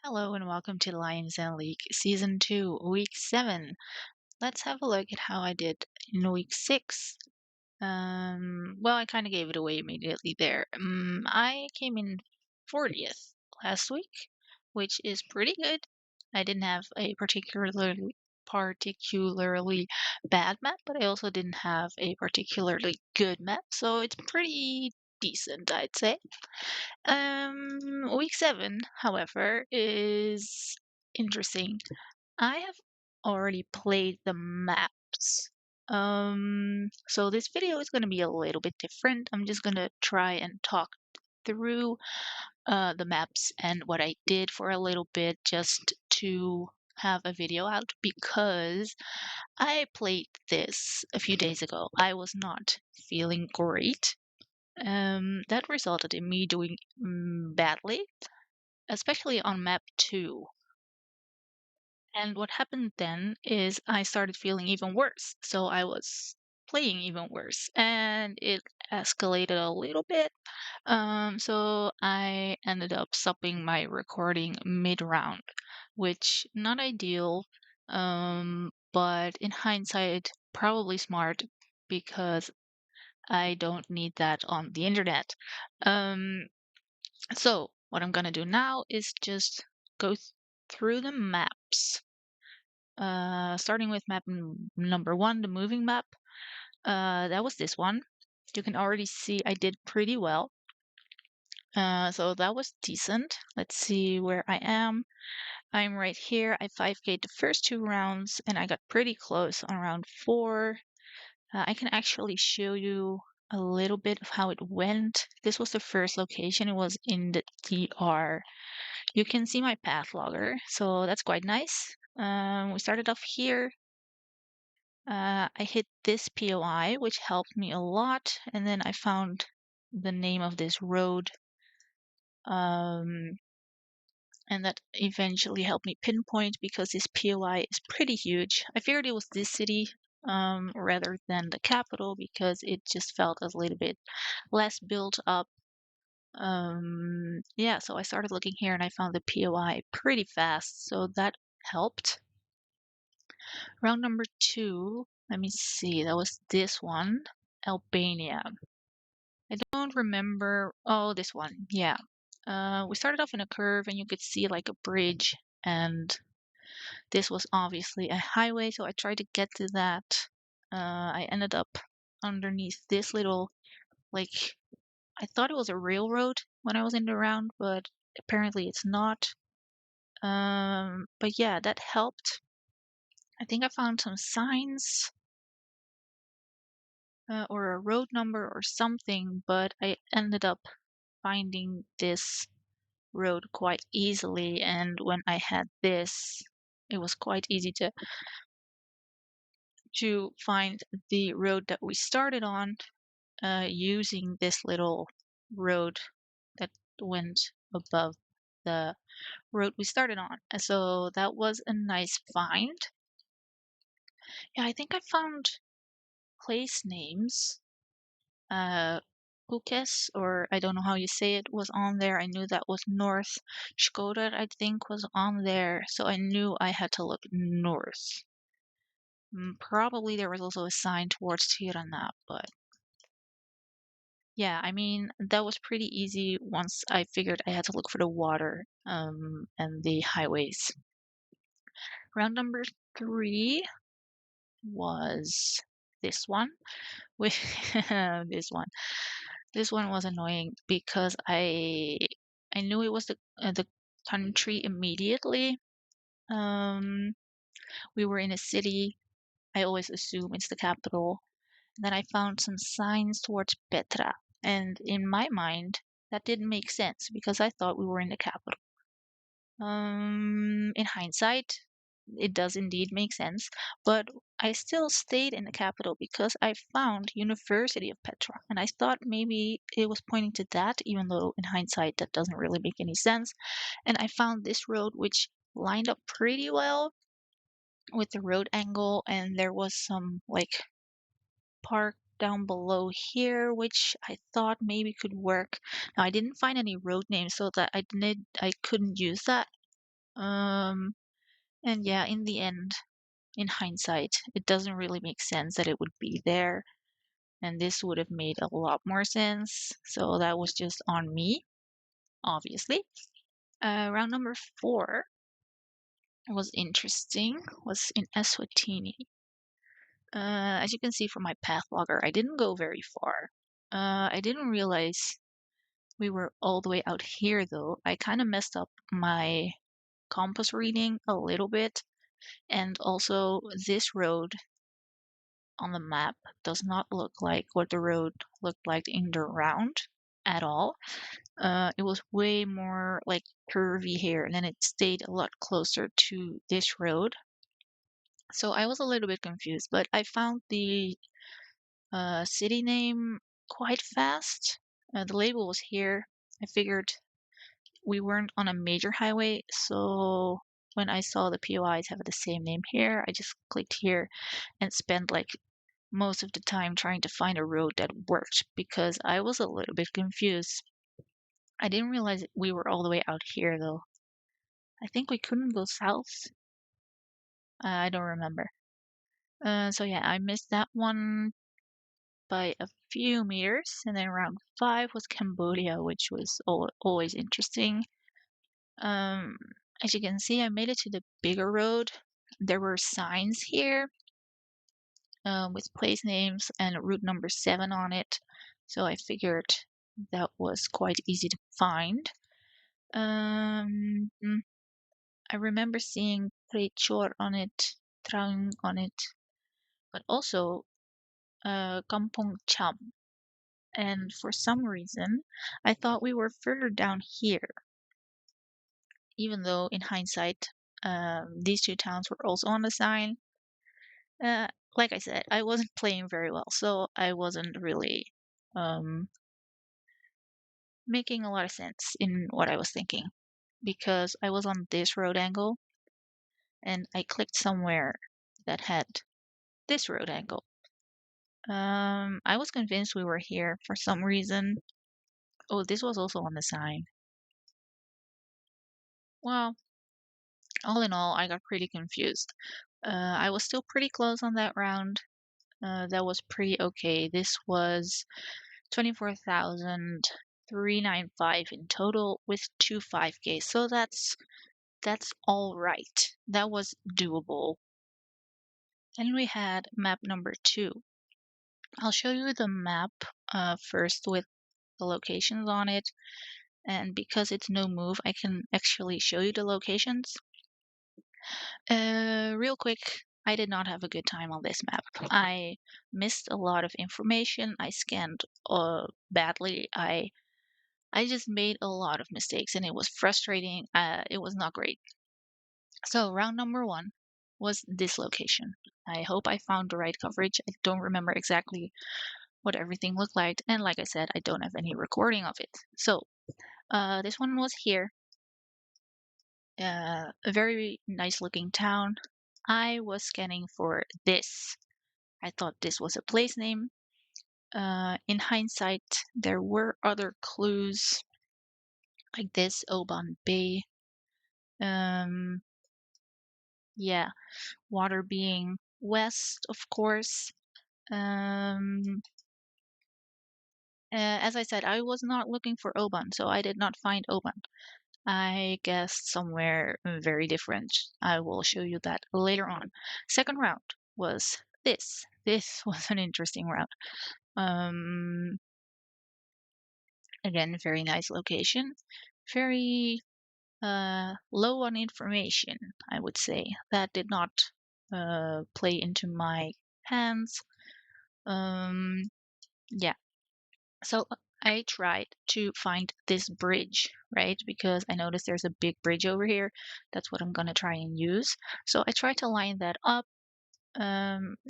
Hello and welcome to Lyons Den League Season 2, Week 7. Let's have a look at how I did in Week 6. Well, I kind of gave it away immediately there. I came in 40th last week, which is pretty good. I didn't have a particularly bad map, but I also didn't have a particularly good map, so it's pretty decent, I'd say. Week 7, however, is interesting. I have already played the maps. So this video is going to be a little bit different. I'm just going to try and talk through the maps and what I did for a little bit just to have a video out because I played this a few days ago. I was not feeling great. That resulted in me doing badly, especially on map 2. And what happened then is I started feeling even worse. So I was playing even worse and it escalated a little bit. So I ended up stopping my recording mid-round, which not ideal. But in hindsight, probably smart because I don't need that on the internet. Um, so what I'm gonna do now is just go through the maps. Starting with map number 1, the moving map. That was this one. You can already see I did pretty well. So that was decent. Let's see where I am. I'm right here. I 5K'd the first 2 rounds and I got pretty close on round 4. I can actually show you a little bit of how it went. This was the first location. It was in the DR. You can see my path logger, so that's quite nice. We started off here. I hit this POI, which helped me a lot, and then I found the name of this road, and that eventually helped me pinpoint because this POI is pretty huge. I figured it was this city rather than the capital because it just felt a little bit less built up. Yeah, so I started looking here and I found the POI pretty fast, so that helped. Round number 2, let me see, that was this one, Albania. I don't remember. Oh, this one, yeah. We started off in a curve and you could see like a bridge, and this was obviously a highway, so I tried to get to that. I ended up underneath this little, like, I thought it was a railroad when I was in the round, but apparently it's not. But yeah, that helped. I think I found some signs or a road number or something, but I ended up finding this road quite easily. And when I had this, it was quite easy to find the road that we started on using this little road that went above the road we started on. So that was a nice find. Yeah, I think I found place names. Pukes, or I don't know how you say it, was on there. I knew that was north. Skoder, I think, was on there. So I knew I had to look north. Probably there was also a sign towards Tirana, but yeah, I mean, that was pretty easy once I figured I had to look for the water and the highways. Round number 3 was this one. With this one. This one was annoying because I knew it was the country immediately. We were in a city. I always assume it's the capital. And then I found some signs towards Petra, and in my mind, that didn't make sense because I thought we were in the capital. In hindsight, it does indeed make sense, but I still stayed in the capital because I found University of Petra, and I thought maybe it was pointing to that, even though in hindsight that doesn't really make any sense. And I found this road which lined up pretty well with the road angle, and there was some like park down below here which I thought maybe could work. Now I didn't find any road names, so that I couldn't use that. Um, and yeah, in the end, in hindsight, it doesn't really make sense that it would be there, and this would have made a lot more sense. So that was just on me, obviously. Round number 4 was interesting, was in Eswatini. As you can see from my path logger, I didn't go very far. I didn't realize we were all the way out here though. I kind of messed up my compass reading a little bit, and also this road on the map does not look like what the road looked like in the round at all. It was way more like curvy here, and then it stayed a lot closer to this road. So I was a little bit confused, but I found the city name quite fast. The label was here. I figured we weren't on a major highway, so when I saw the POIs have the same name here, I just clicked here and spent like most of the time trying to find a road that worked because I was a little bit confused. I didn't realize we were all the way out here though. I think we couldn't go south. I don't remember. So yeah, I missed that one by a few meters, and then round 5 was Cambodia, which was always interesting. Um, as you can see, I made it to the bigger road. There were signs here with place names and route number 7 on it, so I figured that was quite easy to find. I remember seeing Prechor on it, Trang on it, but also Kampong Cham. And for some reason, I thought we were further down here, even though in hindsight, these two towns were also on the sign. Uh, like I said, I wasn't playing very well, so I wasn't really um, making a lot of sense in what I was thinking because I was on this road angle and I clicked somewhere that had this road angle. I was convinced we were here for some reason. Oh, this was also on the sign. Well, all in all, I got pretty confused. I was still pretty close on that round. That was pretty okay. This was 24,395 in total with 2 5Ks. So that's all right. That was doable. And we had map number 2. I'll show you the map first with the locations on it. And because it's no move, I can actually show you the locations. Real quick, I did not have a good time on this map. I missed a lot of information. I scanned badly. I just made a lot of mistakes, and it was frustrating. It was not great. So round number 1 was this location. I hope I found the right coverage. I don't remember exactly what everything looked like, and like I said, I don't have any recording of it. So this one was here. A very nice looking town. I was scanning for this. I thought this was a place name. In hindsight, there were other clues like this, Oban Bay. Yeah, water being west, of course. Um, as I said, I was not looking for Oban, so I did not find Oban. I guessed somewhere very different. I will show you that later on. Second round was this. This was an interesting round. Again, very nice location. Very low on information, I would say. That did not play into my hands. Yeah. So I tried to find this bridge, right? Because I noticed there's a big bridge over here. That's what I'm gonna try and use. So I tried to line that up.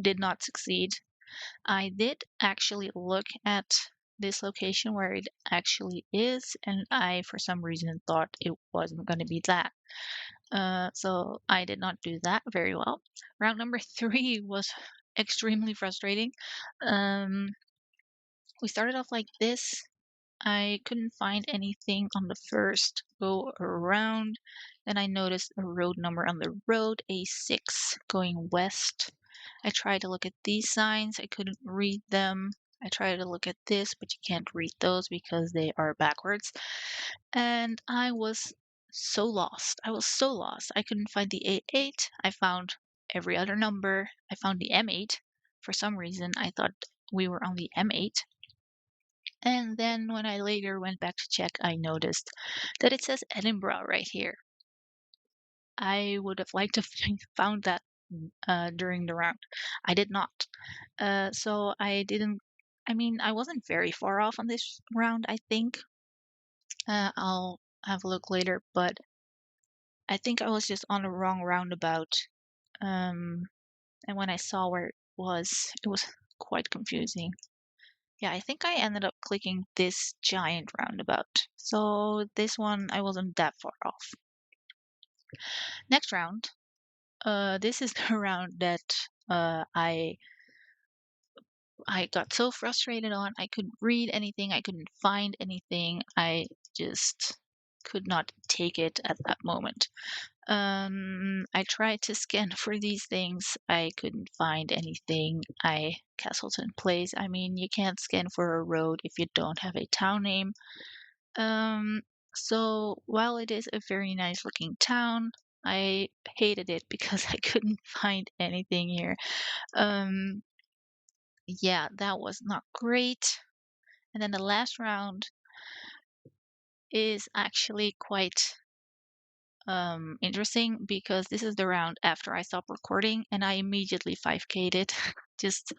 Did not succeed. I did actually look at this location where it actually is, and I, for some reason, thought it wasn't going to be that. So I did not do that very well. Round number 3 was extremely frustrating. We started off like this. I couldn't find anything on the first go around. Then I noticed a road number on the road, A6, going west. I tried to look at these signs. I couldn't read them. I tried to look at this, but you can't read those because they are backwards. And I was so lost. I was so lost. I couldn't find the A8. I found every other number. I found the M8. For some reason, I thought we were on the M8. And then when I later went back to check, I noticed that it says Edinburgh right here. I would have liked to found that during the round. I did not. So I didn't. I mean, I wasn't very far off on this round, I think. I'll have a look later, but I think I was just on the wrong roundabout. And when I saw where it was quite confusing. Yeah, I think I ended up clicking this giant roundabout. So this one, I wasn't that far off. Next round, this is the round that I got so frustrated on. I couldn't read anything. I couldn't find anything. I just could not take it at that moment. I tried to scan for these things. I couldn't find anything. Castleton Place. I mean, you can't scan for a road if you don't have a town name. So while it is a very nice looking town, I hated it because I couldn't find anything here. Yeah, that was not great. And then the last round is actually quite interesting because this is the round after I stopped recording and I immediately 5K'd it. just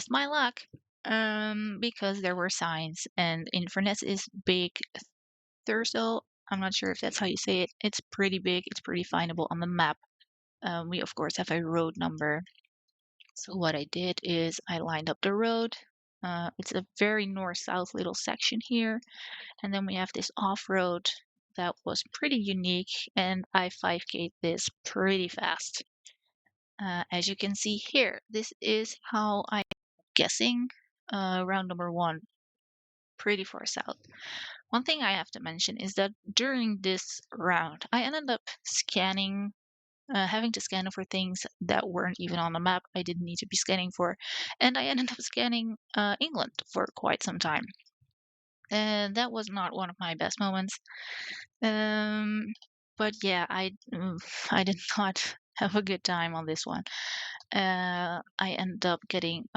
my luck. Because there were signs and Inverness is big Thurso. I'm not sure if that's how you say it. It's pretty big. It's pretty findable on the map. We of course have a road number. So what I did is I lined up the road. It's a very north-south little section here. And then we have this off-road that was pretty unique and I 5K'd this pretty fast. As you can see here, this is how I'm guessing round number 1, pretty far south. One thing I have to mention is that during this round, I ended up scanning, having to scan for things that weren't even on the map I didn't need to be scanning for. And I ended up scanning England for quite some time. And that was not one of my best moments. But yeah, I did not have a good time on this one. I ended up getting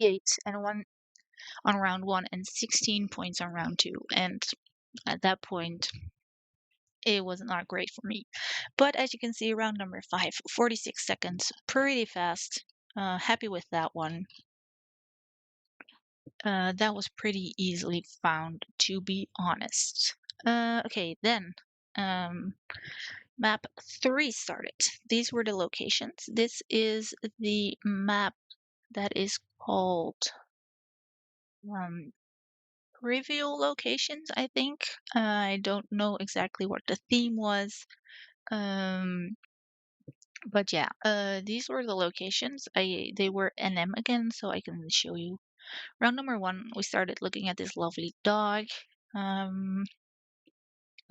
88 and 1 on round 1 and 16 points on round 2. And at that point, it was not great for me. But as you can see, round number 5, 46 seconds, pretty fast. Happy with that one. That was pretty easily found, to be honest. Okay, then map 3 started. These were the locations. This is the map that is called reveal locations, I think. I don't know exactly what the theme was. But yeah, these were the locations. They were NM again, so I can show you. Round number 1, we started looking at this lovely dog.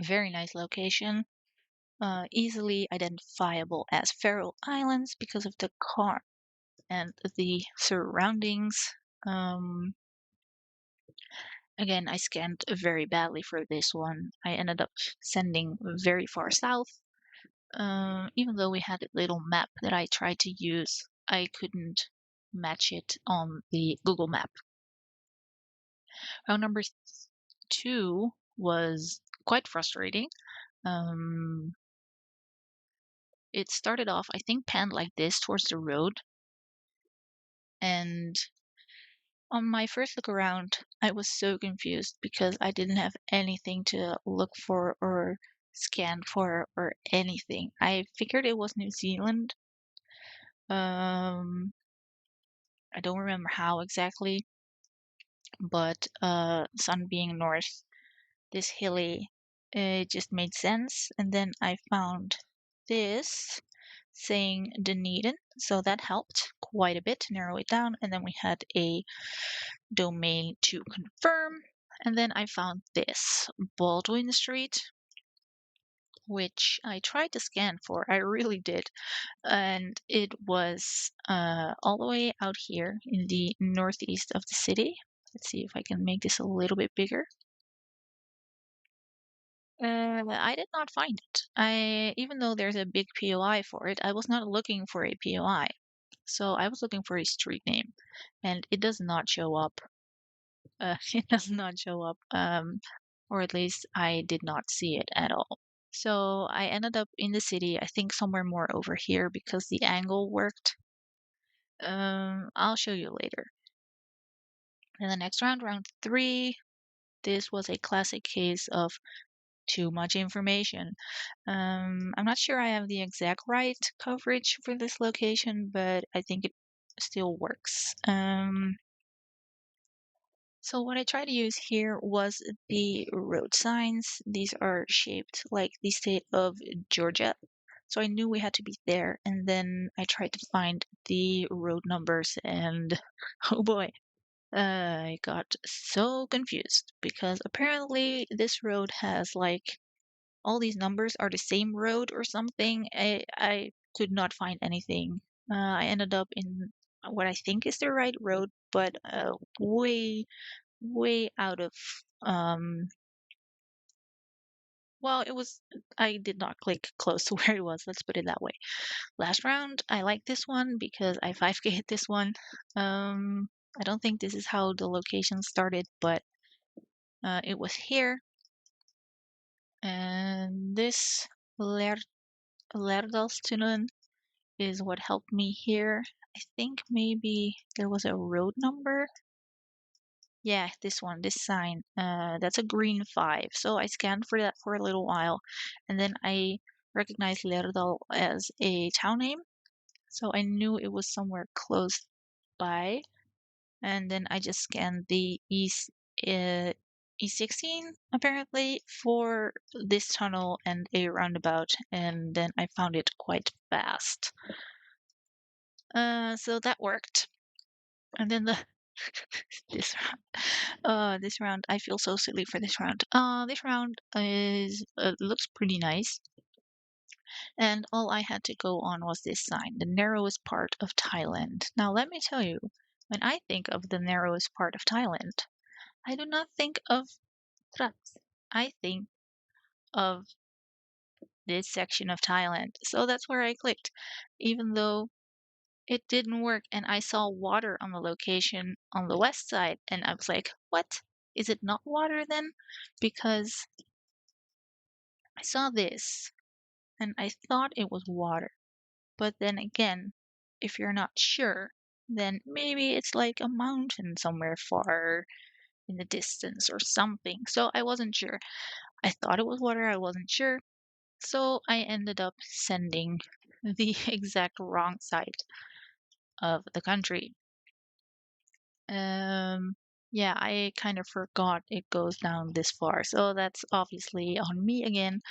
Very nice location. Easily identifiable as Faroe Islands because of the car and the surroundings. Again, I scanned very badly for this one. I ended up sending very far south. Even though we had a little map that I tried to use, I couldn't match it on the Google map. Round number 2 was quite frustrating. It started off, I think, panned like this towards the road. And on my first look around, I was so confused because I didn't have anything to look for or scan for or anything. I figured it was New Zealand. I don't remember how exactly, but sun being north, this hilly, it just made sense. And then I found this saying Dunedin, so that helped quite a bit to narrow it down. And then we had a domain to confirm, And then I found this Baldwin Street, which I tried to scan for. I really did. And it was all the way out here in the northeast of the city. Let's see if I can make this a little bit bigger. I did not find it. Even though there's a big POI for it, I was not looking for a POI. So I was looking for a street name, and it does not show up. It does not show up. Or at least I did not see it at all. So I ended up in the city, I think somewhere more over here because the angle worked. I'll show you later. In the next round, round 3, this was a classic case of too much information. I'm not sure I have the exact right coverage for this location, but I think it still works. So what I tried to use here was the road signs. These are shaped like the state of Georgia. So I knew we had to be there. And then I tried to find the road numbers and oh boy, I got so confused because apparently this road has like all these numbers are the same road or something. I could not find anything. I ended up in what I think is the right road, but way out of well, it was I did not click close to where it was, let's put it that way. Last round, I like this one because I 5k hit this one. I don't think this is how the location started, but it was here. And this Lærdalstunnelen is what helped me here. I think maybe there was a road number. Yeah, this one, this sign. That's a green 5. So I scanned for that for a little while, and then I recognized Lærdal as a town name. So I knew it was somewhere close by. And then I just scanned the E16 apparently for this tunnel and a roundabout, and then I found it quite fast. So that worked. And then this this round, I feel so silly for this round. This round is looks pretty nice, and all I had to go on was this sign, the narrowest part of Thailand. Now, let me tell you, when I think of the narrowest part of Thailand, I do not think of Trats. I think of this section of Thailand. So that's where I clicked, even though it didn't work, and I saw water on the location on the west side, and I was like, what? Is it not water then? Because I saw this and I thought it was water. But then again, if you're not sure, then maybe it's like a mountain somewhere far in the distance or something. So I wasn't sure. I thought it was water, I wasn't sure. So I ended up sending the exact wrong side of the country. Yeah, I kind of forgot it goes down this far, so that's obviously on me again.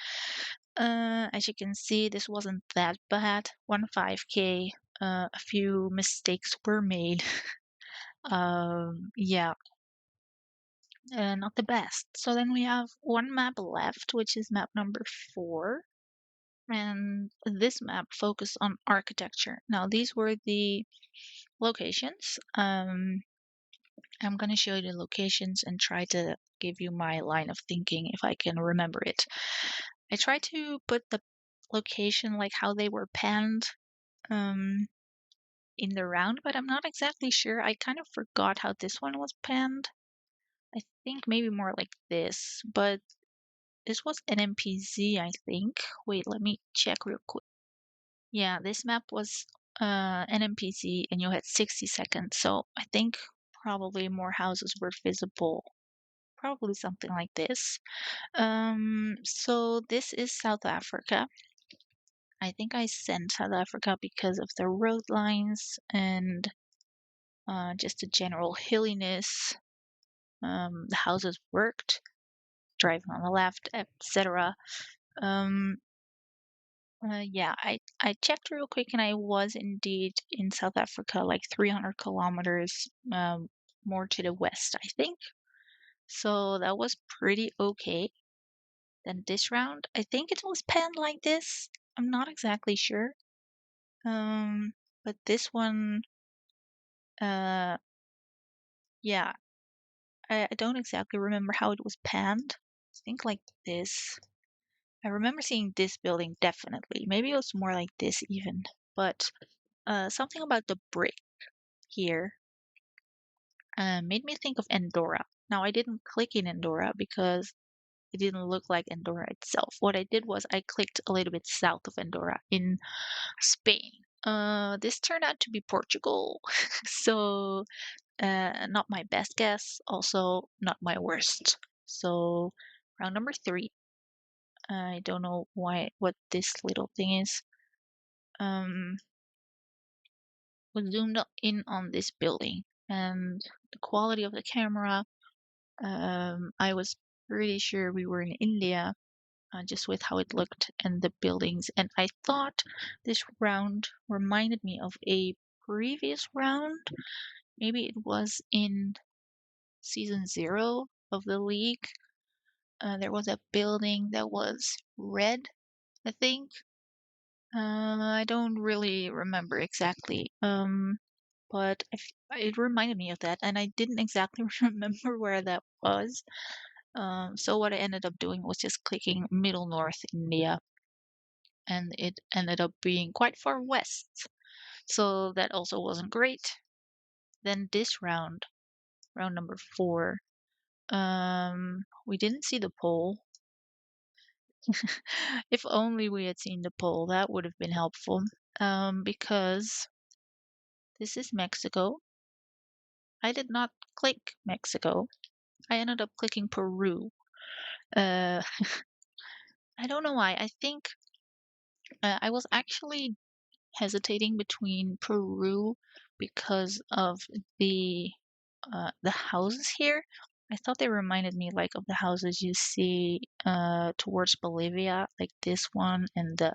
As you can see, this wasn't that bad. 1.5k, a few mistakes were made. Yeah, not the best. So then we have one map left, which is map number 4. And this map focused on architecture. Now, these were the locations. I'm going to show you the locations and try to give you my line of thinking if I can remember it. I tried to put the location like how they were panned in the round, but I'm not exactly sure. I kind of forgot how this one was panned. I think maybe more like this, but this was NMPZ, I think. Wait, let me check real quick. Yeah, this map was NMPZ and you had 60 seconds, so I think probably more houses were visible. Probably something like this. So this is South Africa. I think I sent South Africa because of the road lines and just the general hilliness. The houses worked, driving on the left, etc. Yeah, I checked real quick and I was indeed in South Africa, like 300 kilometers more to the west, I think. So that was pretty okay. Then this round, I think it was panned like this. I'm not exactly sure. But this one, uh, yeah, I don't exactly remember how it was panned. I think like this. I remember seeing this building definitely. Maybe it was more like this even. But something about the brick here made me think of Andorra. Now, I didn't click in Andorra because it didn't look like Andorra itself. What I did was I clicked a little bit south of Andorra in Spain. This turned out to be Portugal, so not my best guess, also not my worst. So round number 3. I don't know what this little thing is. Was zoomed in on this building, and the quality of the camera. I was pretty sure we were in India, just with how it looked and the buildings. And I thought this round reminded me of a previous round. Maybe it was in season 0 of the league. There was a building that was red, I think. I don't really remember exactly. But it reminded me of that, and I didn't exactly remember where that was. So what I ended up doing was just clicking Middle North India, and it ended up being quite far west. So that also wasn't great. Then this round, round number 4, we didn't see the pole. If only we had seen the pole, that would have been helpful. Because this is Mexico. I did not click Mexico. I ended up clicking Peru. Uh, I don't know why. I think I was actually hesitating between Peru because of the houses here. I thought they reminded me like of the houses you see towards Bolivia, like this one, and the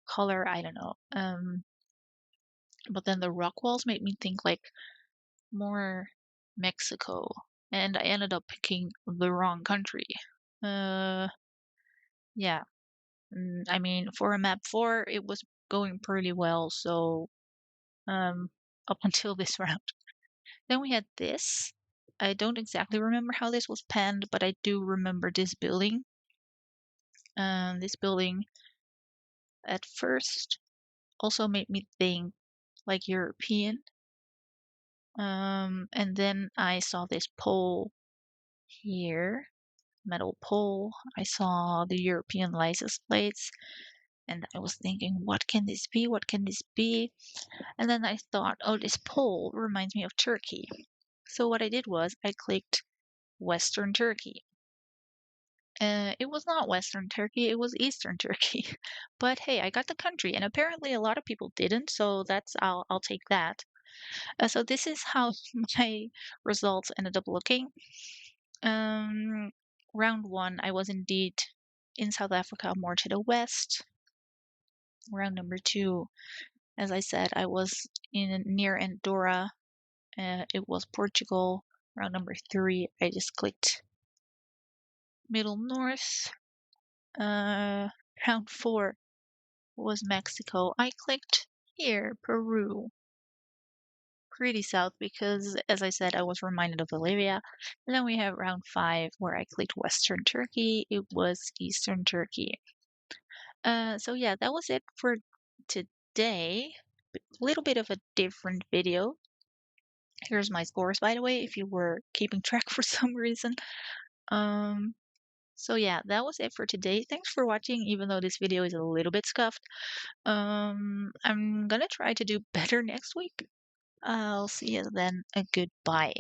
color, I don't know. But then the rock walls made me think like more Mexico, and I ended up picking the wrong country. Uh, yeah. I mean, for a map 4, it was going pretty well, so up until this round. Then we had this. I don't exactly remember how this was panned, but I do remember this building. This building at first also made me think like European. And then I saw this pole here, metal pole. I saw the European license plates, and I was thinking, what can this be? What can this be? And then I thought, oh, this pole reminds me of Turkey. So what I did was I clicked Western Turkey. It was not Western Turkey, it was Eastern Turkey. But hey, I got the country, and apparently a lot of people didn't, so I'll take that. So this is how my results ended up looking. Round 1, I was indeed in South Africa, more to the west. Round number 2, as I said, I was near Andorra. It was Portugal. Round number 3, I just clicked Middle North. Round 4 was Mexico. I clicked here, Peru. Pretty south because, as I said, I was reminded of Bolivia. And then we have round 5 where I clicked Western Turkey. It was Eastern Turkey. So yeah, that was it for today. A little bit of a different video. Here's my scores, by the way, if you were keeping track for some reason. So yeah, that was it for today. Thanks for watching, even though this video is a little bit scuffed. I'm gonna try to do better next week. I'll see you then. A goodbye.